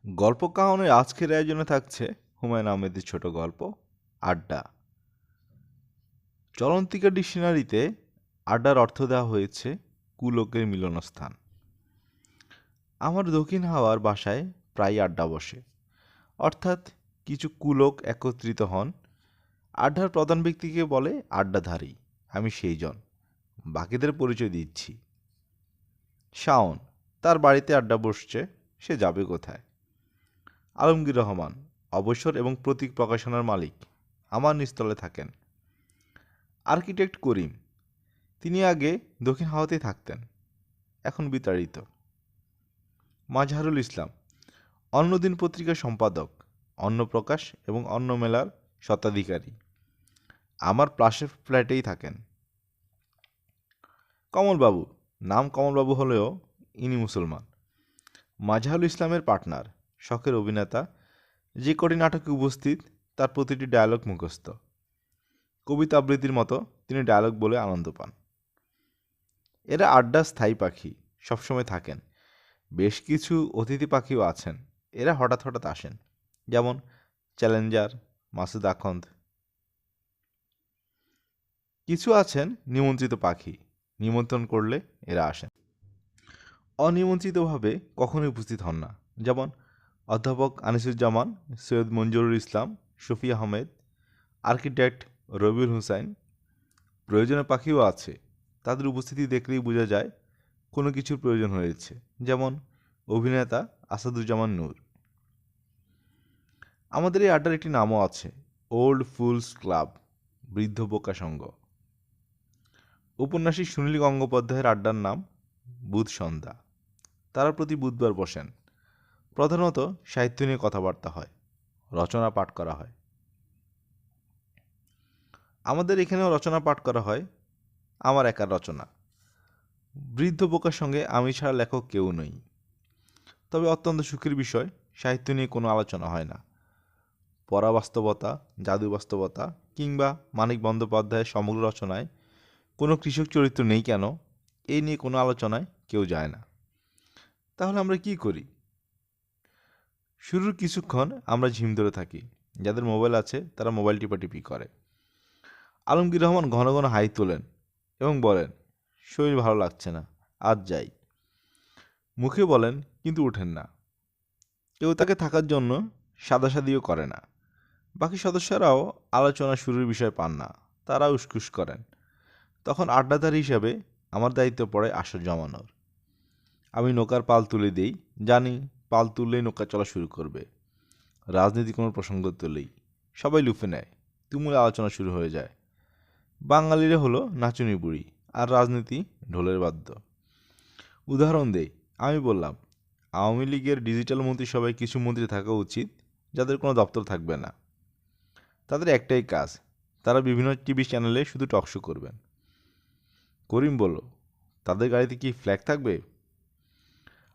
গল্প কাহনের আজকের আয়োজনে থাকছে হুমায়ুন আহমেদের ছোট গল্প আড্ডা। চলন্তিকা ডিকশনারিতে আড্ডার অর্থ দেওয়া হয়েছে কুলোকের মিলনস্থান। আমার দক্ষিণ হাওয়ার বাসায় প্রায় আড্ডা বসে, অর্থাৎ কিছু কুলোক একত্রিত হন। আড্ডার প্রধান ব্যক্তিকে বলে আড্ডাধারী, আমি সেই জন। বাকিদের পরিচয় দিচ্ছি। শাওন, তার বাড়িতে আড্ডা বসছে, সে যাবে কোথায়? আলমগীর রহমান, অবসর এবং প্রতীক প্রকাশনার মালিক, আমার নিস্তলে থাকেন। আর্কিটেক্ট করিম, তিনি আগে দক্ষিণ হাওয়াতেই থাকতেন, এখন বিতাড়িত। মাজহারুল ইসলাম, অন্যদিন পত্রিকার সম্পাদক, অন্নপ্রকাশ এবং অন্ন মেলার স্বত্বাধিকারী, আমার পাশের ফ্ল্যাটেই থাকেন। কমলবাবু, নাম কমলবাবু হলেও ইনি মুসলমান। মাজহারুল ইসলামের পার্টনার, শখের অভিনেতা, যে কটি নাটকে উপস্থিত তার প্রতিটি ডায়ালগ মুখস্থ। কবিতা আবৃত্তির মতো তিনি ডায়ালগ বলে আনন্দ পান। এরা আড্ডা স্থায়ী পাখি, সবসময় থাকেন। বেশ কিছু অতিথি পাখিও আছেন, এরা হঠাৎ হঠাৎ আসেন, যেমন চ্যালেঞ্জার, মাসুদ আখন্দ। কিছু আছেন নিমন্ত্রিত পাখি, নিমন্ত্রণ করলে এরা আসেন। অনিমন্ত্রিতভাবে কখনোই উপস্থিত হন না, যেমন অধ্যাপক আনিসুজ্জামান, সৈয়দ মঞ্জুরুল ইসলাম, শফি আহমেদ, আর্কিটেক্ট রবিউল হুসাইন। প্রয়োজনের পাখিও আছে, তাদের উপস্থিতি দেখলেই বোঝা যায় কোনো কিছুর প্রয়োজন হয়েছে, যেমন অভিনেতা আসাদুজ্জামান নূর। আমাদের এই আড্ডার একটি নামও আছে, ওল্ড ফুলস ক্লাব, বৃদ্ধ বোকা সংঘ। উপন্যাসিক সুনীল গঙ্গোপাধ্যায়ের আড্ডার নাম বুধ সন্ধ্যা। তারা প্রতি বুধবার বসেন। প্রধানত সাহিত্য নিয়ে কথাবার্তা হয়, রচনা পাঠ করা হয়। আমাদের এখানেও রচনা পাঠ করা হয়, আমার একার রচনা। বৃদ্ধ বোকার সঙ্গে আমি ছাড়া লেখক কেউ নই। তবে অত্যন্ত সুখের বিষয়, সাহিত্য নিয়ে কোনো আলোচনা হয় না। পরাবাস্তবতা, জাদু বাস্তবতা কিংবা মানিক বন্দ্যোপাধ্যায়ের সমগ্র রচনায় কোনো কৃষক চরিত্র নেই কেন, এই নিয়ে কোনো আলোচনায় কেউ যায় না। তাহলে আমরা কি করি? শুরুর কিছুক্ষণ আমরা ঝিম ধরে থাকি, যাদের মোবাইল আছে তারা মোবাইল টিপাটিপি করে। আলমগীর রহমান ঘন ঘন হাই তোলেন এবং বলেন, শরীর ভালো লাগছে না, আজ যাই। মুখে বলেন কিন্তু ওঠেন না। কেউ তাকে থাকার জন্য সাদাসাদিও করে না। বাকি সদস্যরাও আলোচনা শুরুর বিষয় পান না, তারা উসকুস করেন। তখন আড্ডাধারী হিসাবে আমার দায়িত্ব পড়ে আসর জমানোর। আমি নৌকার পাল তুলে দিই, জানি পাল তুললেই নৌকা চলা শুরু করবে। রাজনীতি কোনো প্রসঙ্গ তুলেই সবাই লুফে নেয়, তুমুল আলোচনা শুরু হয়ে যায়। বাঙালিরা হলো নাচুনি বুড়ি, আর রাজনীতি ঢোলের বাদ্য। উদাহরণ দেই, আমি বললাম, আওয়ামী লীগের ডিজিটাল মন্ত্রিসভায় কিছু মন্ত্রী থাকা উচিত যাদের কোনো দপ্তর থাকবে না। তাদের একটাই কাজ, তারা বিভিন্ন টিভি চ্যানেলে শুধু টকশো করবেন। করিম বলল, তাদের গাড়িতে কি ফ্ল্যাগ থাকবে?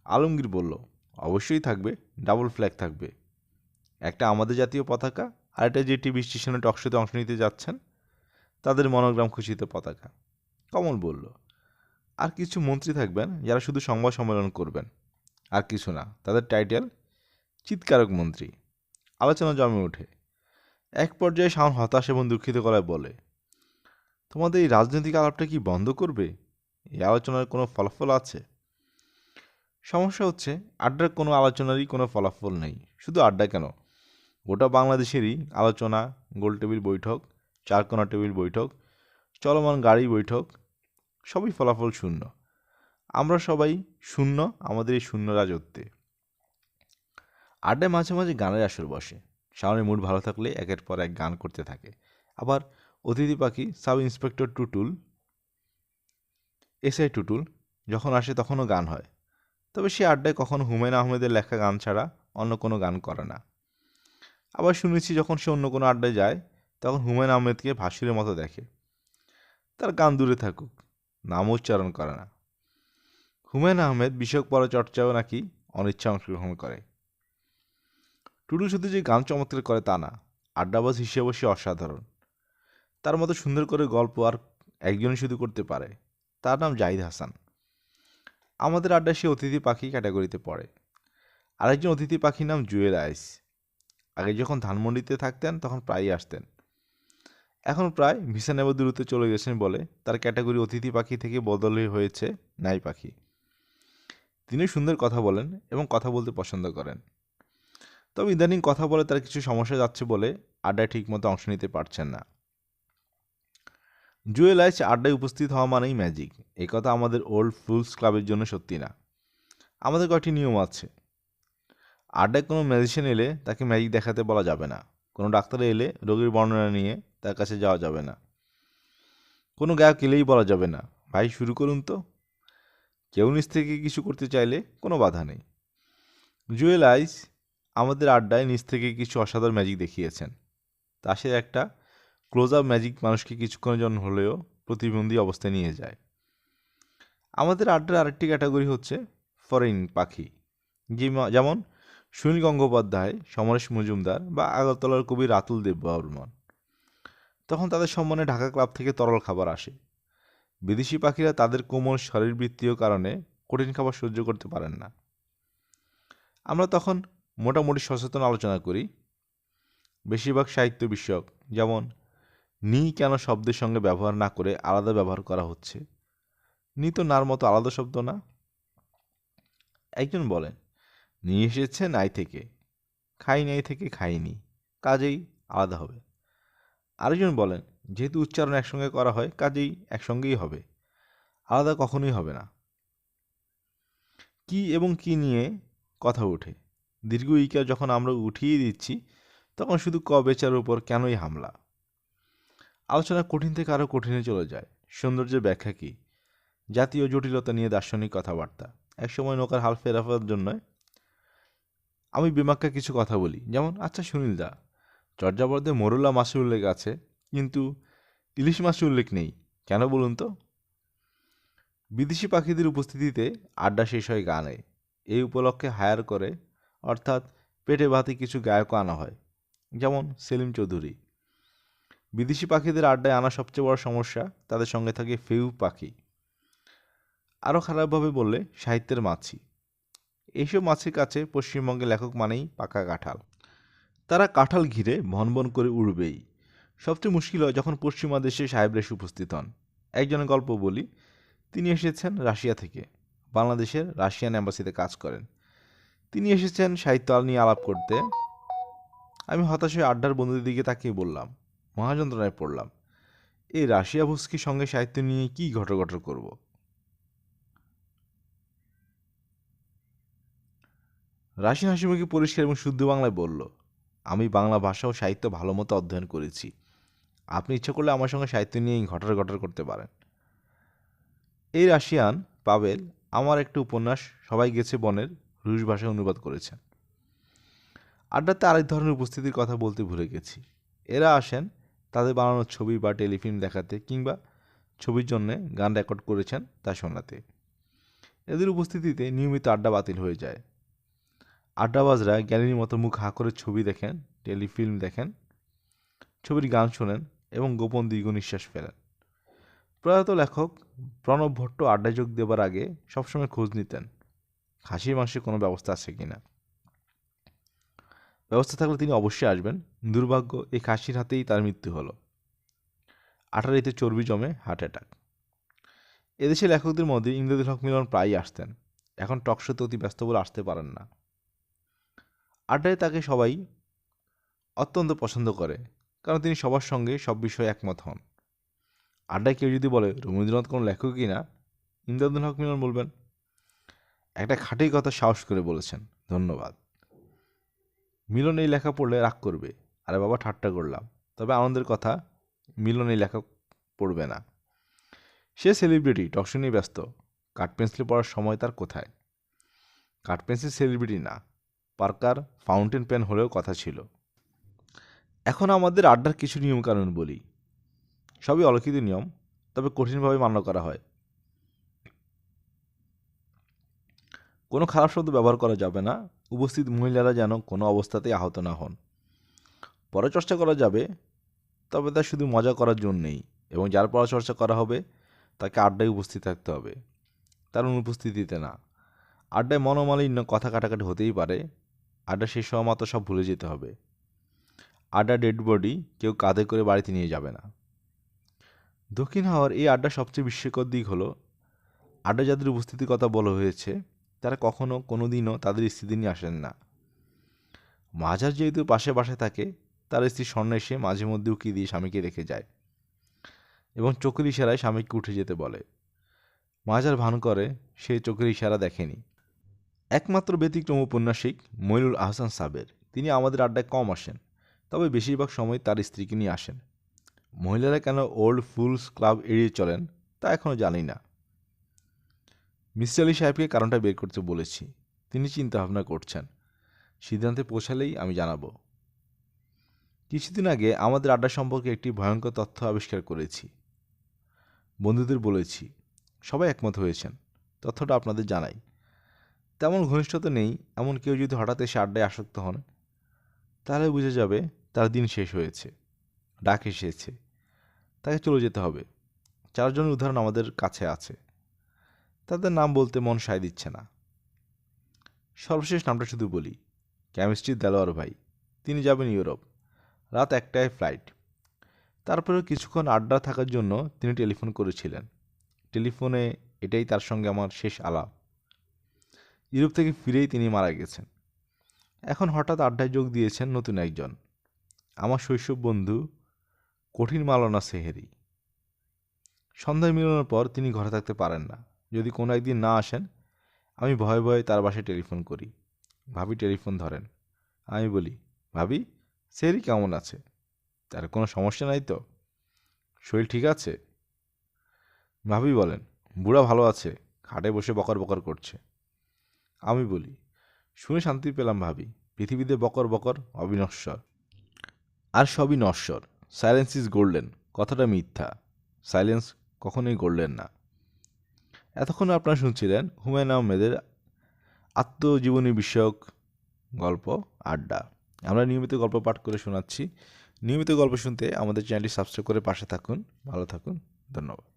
আলমগীর বলল, অবশ্যই থাকবে, ডাবল ফ্ল্যাগ থাকবে। একটা আমাদের জাতীয় পতাকা, আর একটা যে টিভি স্টেশনে টকশোতে অংশ নিতে যাচ্ছেন তাদের মনোগ্রাম খচিত পতাকা। কমল বলল, আর কিছু মন্ত্রী থাকবেন যারা শুধু সংবাদ সম্মেলন করবেন, আর কিছু না, তাদের টাইটেল চিৎকারক মন্ত্রী। আলোচনা জমে ওঠে। এক পর্যায়ে শাওন হতাশ এবং দুঃখিত গলায় বলে, তোমাদের এই রাজনৈতিক আলাপটা কি বন্ধ করবে? এই আলোচনার কোনো ফলাফল আছে? সমস্যা হচ্ছে, আড্ডার কোনো আলোচনারই কোনো ফলাফল নেই। শুধু আড্ডা কেন, গোটা বাংলাদেশেরই আলোচনা, গোল টেবিল বৈঠক, চারকোনা টেবিল বৈঠক, চলমান গাড়ি বৈঠক, সবই ফলাফল শূন্য। আমরা সবাই শূন্য আমাদের এই শূন্য রাজত্বে। আড্ডায় মাঝে মাঝে গানের আসর বসে। শাওনের মুড ভালো থাকলে একের পর এক গান করতে থাকে। আবার অতিথি পাখি sub inspector Tutul, SI Tutul যখন আসে তখনও গান হয়। তবে সে আড্ডায় কখনো হুমায়ুন আহমেদের লেখা গান ছাড়া অন্য কোনো গান করে না। আবার শুনেছি যখন সে অন্য কোনো আড্ডায় যায় তখন হুমায়ুন আহমেদকে ভাসুরের মতো দেখে। তার গান দূরে থাকুক, নাম উচ্চারণ করে না। হুমায়ুন আহমেদ বিষয়ক পরচর্চাও নাকি অনিচ্ছা অংশগ্রহণ করে। টুটুল শুধু যে গান চমৎকার করে তা না, আড্ডাবাজ হিসেবেও সে অসাধারণ। তার মতো সুন্দর করে গল্প আর একজনই শুধু করতে পারে, তার নাম জাহিদ হাসান। আমাদের আড্ডায় সে অতিথি পাখি ক্যাটাগরিতে পড়ে। আরেকজন অতিথি পাখির নাম জুয়েল আইস। আগে যখন ধানমন্ডিতে থাকতেন তখন প্রায়ই আসতেন। এখন প্রায় ভিসা নেবার দূরত্বে চলে গেছেন বলে তার ক্যাটাগরি অতিথি পাখি থেকে বদলে হয়েছে নাই পাখি। তিনি সুন্দর কথা বলেন এবং কথা বলতে পছন্দ করেন। তবে ইদানিং কথা বলে তার কিছু সমস্যা যাচ্ছে বলে আড্ডায় ঠিকমতো অংশ নিতে পারছেন না। জুয়েল আইচ আড্ডায় উপস্থিত হওয়া মানেই ম্যাজিক, এই কথা আমাদের ওল্ড ফুলস ক্লাবের জন্য সত্যি না। আমাদের কয়েকটি নিয়ম আছে। আড্ডায় কোনো ম্যাজিশিয়ান এলে তাকে ম্যাজিক দেখাতে বলা যাবে না। কোনো ডাক্তার এলে রোগীর বর্ণনা নিয়ে তার কাছে যাওয়া যাবে না। কোনো গায়ক এলেই বলা যাবে না, ভাই শুরু করুন তো। কেউ নিজ থেকে কিছু করতে চাইলে কোনো বাধা নেই। জুয়েল আইস আমাদের আড্ডায় নিজ থেকে কিছু অসাধারণ ম্যাজিক দেখিয়েছেন। তা সে একটা ক্লোজ আপ ম্যাজিক মানুষকে কিছুক্ষণের জন্য হলেও প্রতিবন্ধী অবস্থায় নিয়ে যায়। আমাদের আড্ডার আরেকটি ক্যাটাগরি হচ্ছে ফরেন পাখি, যেমন সুনীল গঙ্গোপাধ্যায়, সমরেশ মজুমদার বা আগরতলার কবি রাতুল দেববর্মন। তখন তাদের সম্মানে ঢাকা ক্লাব থেকে তরল খাবার আসে। বিদেশি পাখিরা তাদের কোমল শারীরবৃত্তীয় কারণে কঠিন খাবার সহ্য করতে পারেন না। আমরা তখন মোটামুটি সচেতন আলোচনা করি। বেশিরভাগ সাহিত্য বিষয়ক, যেমন নি কেন শব্দের সঙ্গে ব্যবহার না করে আলাদা ব্যবহার করা হচ্ছে। নি তো নার মতো আলাদা শব্দ না। একজন বলেন, নিয়ে এসেছে নাই থেকে, খাই নাই থেকে খাইনি, কাজেই আলাদা হবে। আরেকজন বলেন, যেহেতু উচ্চারণ একসঙ্গে করা হয় কাজেই একসঙ্গেই হবে, আলাদা কখনোই হবে না। কি এবং কি নিয়ে কথা ওঠে। দীর্ঘ ইকার যখন আমরা উঠিয়ে দিচ্ছি তখন শুধু ক বেচার উপর কেনই হামলা। আলোচনা কঠিন থেকে আরও কঠিনে চলে যায়। সৌন্দর্যের ব্যাখ্যা কী, জাতীয় জটিলতা নিয়ে দার্শনিক কথাবার্তা। একসময় নৌকার হাল ফেরাবার জন্য আমি বেমাক্কা কিছু কথা বলি, যেমন আচ্ছা সুনীল দা, চর্যাপদে মোরলা মাছের উল্লেখ আছে কিন্তু ইলিশ মাছের উল্লেখ নেই, কেন বলুন তো? বিদেশি পাখিদের উপস্থিতিতে আড্ডা শেষ হয় গানে। এই উপলক্ষে হায়ার করে, অর্থাৎ পেটে ভাতে কিছু গায়কও আনা হয়, যেমন সেলিম চৌধুরী। বিদেশি পাখিদের আড্ডায় আনা সবচেয়ে বড় সমস্যা, তাদের সঙ্গে থাকে ফেউ পাখি। আরও খারাপভাবে বললে সাহিত্যের মাছি। এইসব মাছের কাছে পশ্চিমবঙ্গের লেখক মানেই পাকা কাঁঠাল। তারা কাঁঠাল ঘিরে ভনভন করে উড়বেই। সবচেয়ে মুশকিল হয় যখন পশ্চিমা দেশে সাহেবরা এসে উপস্থিত হন। একজনের গল্প বলি। তিনি এসেছেন রাশিয়া থেকে, বাংলাদেশের রাশিয়ান অ্যাম্বাসিতে কাজ করেন। তিনি এসেছেন সাহিত্য নিয়ে আলাপ করতে। আমি হতাশ হয়ে আড্ডার বন্ধুদের দিকে তাকিয়ে বললাম, মহাযন্ত্রণায় পড়লাম। এই রাশিয়া ভুস্কির সঙ্গে সাহিত্য নিয়ে কী ঘটর করব। রাশিয়ান হাসিমুখে পরিষ্কার এবং শুদ্ধ বাংলায় বলল, আমি বাংলা ভাষা ও সাহিত্য ভালো মতো অধ্যয়ন করেছি। আপনি ইচ্ছা করলে আমার সঙ্গে সাহিত্য নিয়ে ঘটর করতে পারেন। এই রাশিয়ান পাভেল আমার একটা উপন্যাস সবাই গেছে বনের রুশ ভাষায় অনুবাদ করেছেন। আড্ডাতে আরেক ধরনের উপস্থিতির কথা বলতে ভুলে গেছি। এরা আসেন তাদের বানানো ছবি বা টেলিফিল্ম দেখাতে, কিংবা ছবির জন্যে গান রেকর্ড করেছেন তা শোনাতে। এদের উপস্থিতিতে নিয়মিত আড্ডা বাতিল হয়ে যায়। আড্ডাবাজরা জ্ঞানীর মতো মুখ হাঁ করে ছবি দেখেন, টেলিফিল্ম দেখেন, ছবির গান শোনেন এবং গোপন দীর্ঘ নিঃশ্বাস ফেলেন। প্রয়াত লেখক প্রণব ভট্ট আড্ডায় যোগ দেবার আগে সবসময় খোঁজ নিতেন খাসির মাংসের কোনো ব্যবস্থা আছে কিনা। ব্যবস্থা থাকলে তিনি অবশ্যই আসবেন। দুর্ভাগ্য, এই খাসির হাতেই তার মৃত্যু হলো। আটারিতে চর্বি জমে হার্ট অ্যাটাক। এদেশে লেখকদের মধ্যে ইমদাদুল হক মিলন প্রায়ই আসতেন। এখন টকশোতে অতি ব্যস্ত বলে আসতে পারেন না। আড্ডায় তাকে সবাই অত্যন্ত পছন্দ করে, কারণ তিনি সবার সঙ্গে সব বিষয়ে একমত হন। আড্ডায় কেউ যদি বলে রবীন্দ্রনাথ কোনো লেখকই না, ইমদাদুল হক মিলন বলবেন, একটা খাঁটি কথা সাহস করে বলেছেন, ধন্যবাদ। মিলন এই লেখা পড়লে রাগ করবে, আরে বাবা ঠাট্টা করলাম। তবে আনন্দের কথা, মিলন এই লেখা পড়বে না। সে সেলিব্রিটি, টকশো নিয়ে ব্যস্ত। কাঠ পেন্সিল পড়ার সময় তার কোথায়? কাঠ পেন্সিল সেলিব্রিটি না, পার্কার ফাউন্টেন পেন হলেও কথা ছিল। এখন আমাদের আড্ডার কিছু নিয়মকানুন বলি। সবই অলিখিত নিয়ম, তবে কঠিনভাবে মান্য করা হয়। কোনো খারাপ শব্দ ব্যবহার করা যাবে না। উপস্থিত মহিলারা যেন কোনো অবস্থাতেই আহত না হন। পরচর্চা করা যাবে, তবে তা শুধু মজা করার জন্যেই, এবং যার পরচর্চা করা হবে তাকে আড্ডায় উপস্থিত থাকতে হবে, তার অনুপস্থিতিতে না। আড্ডায় মনোমালিন্য, কথা কাটাকাটি হতেই পারে। আড্ডা শেষ হওয়া মাত্র সব ভুলে যেতে হবে। আড্ডা ডেড বডি কেউ কাঁধে করে বাড়িতে নিয়ে যাবে না। দক্ষিণ হাওয়ার এই আড্ডার সবচেয়ে বিস্ময়কর দিক হলো, আড্ডা যাদের উপস্থিতির কথা বলা হয়েছে তারা কখনো কোনোদিনও তাদের স্ত্রীদের নিয়ে আসেন না। মাঝার যেহেতু পাশে বাসায় থাকে, তার স্ত্রী স্বর্ণা এসে মাঝে মধ্যে উকি দিয়ে স্বামীকে রেখে যায় এবং চোখের ইশারায় স্বামীকে উঠে যেতে বলে। মাঝার ভান করে সে চোখের ইশারা দেখেনি। একমাত্র ব্যতিক্রম উপন্যাসিক মইনুল আহসান সাবের, তিনি আমাদের আড্ডায় কম আসেন, তবে বেশিরভাগ সময় তার স্ত্রীকে নিয়ে আসেন। মহিলারা কেন ওল্ড ফুলস ক্লাব এড়িয়ে চলেন তা এখনও জানি না। মিস্টার আলী সাহেবকে কারণটা বের করতে বলেছি, তিনি চিন্তা ভাবনা করছেন। সিদ্ধান্তে পৌঁছালেই আমি জানাবো। কিছুদিন আগে আমাদের আড্ডা সম্পর্কে একটি ভয়ঙ্কর তথ্য আবিষ্কার করেছি। বন্ধুদের বলেছি, সবাই একমত হয়েছেন। তথ্যটা আপনাদের জানাই। তেমন ঘনিষ্ঠতা নেই এমন কেউ যদি হঠাৎ এসে আড্ডায় আসক্ত হন, তাহলে বুঝে যাবে তার দিন শেষ হয়েছে, ডাক এসেছে, তাকে চলে যেতে হবে। 4 জনের উদাহরণ আমাদের কাছে আছে, তাদের নাম বলতে মন সায় দিচ্ছে না। সর্বশেষ নামটা শুধু বলি, কেমিস্ট্রির দেলোয়ার ভাই। তিনি যাবেন ইউরোপ, রাত 1টায় ফ্লাইট। তারপরেও কিছুক্ষণ আড্ডা থাকার জন্য তিনি টেলিফোন করেছিলেন। টেলিফোনে এটাই তার সঙ্গে আমার শেষ আলাপ। ইউরোপ থেকে ফিরেই তিনি মারা গেছেন। এখন হঠাৎ আড্ডায় যোগ দিয়েছেন নতুন একজন, আমার শৈশব বন্ধু কঠিন মালানা সেহেরি। সন্ধ্যায় মিলানোর পর তিনি ঘরে থাকতে পারেন না। যদি কোনো একদিন না আসেন, আমি ভয়ে ভয়ে তার বাসায় টেলিফোন করি। ভাবি টেলিফোন ধরেন। আমি বলি, ভাবি সেহেরি কেমন আছে? তার কোনো সমস্যা নাই তো? শরীর ঠিক আছে? ভাবি বলেন, বুড়া ভালো আছে, খাটে বসে বকর বকর করছে। আমি বলি, শুনে শান্তি পেলাম ভাবি, পৃথিবীতে বকর বকর অবিনশ্বর, আর সবই নশ্বর। সাইলেন্স ইজ গোল্ডেন কথাটা মিথ্যা, সাইলেন্স কখনোই গোল্ডেন না। এতক্ষণ আপনারা শুনছিলেন হুমায়ুন আহমেদের আত্মজীবনী বিষয়ক গল্প আড্ডা। আমরা নিয়মিত গল্প পাঠ করে শোনাচ্ছি। নিয়মিত গল্প শুনতে আমাদের চ্যানেলটি সাবস্ক্রাইব করে পাশে থাকুন। ভালো থাকুন। ধন্যবাদ।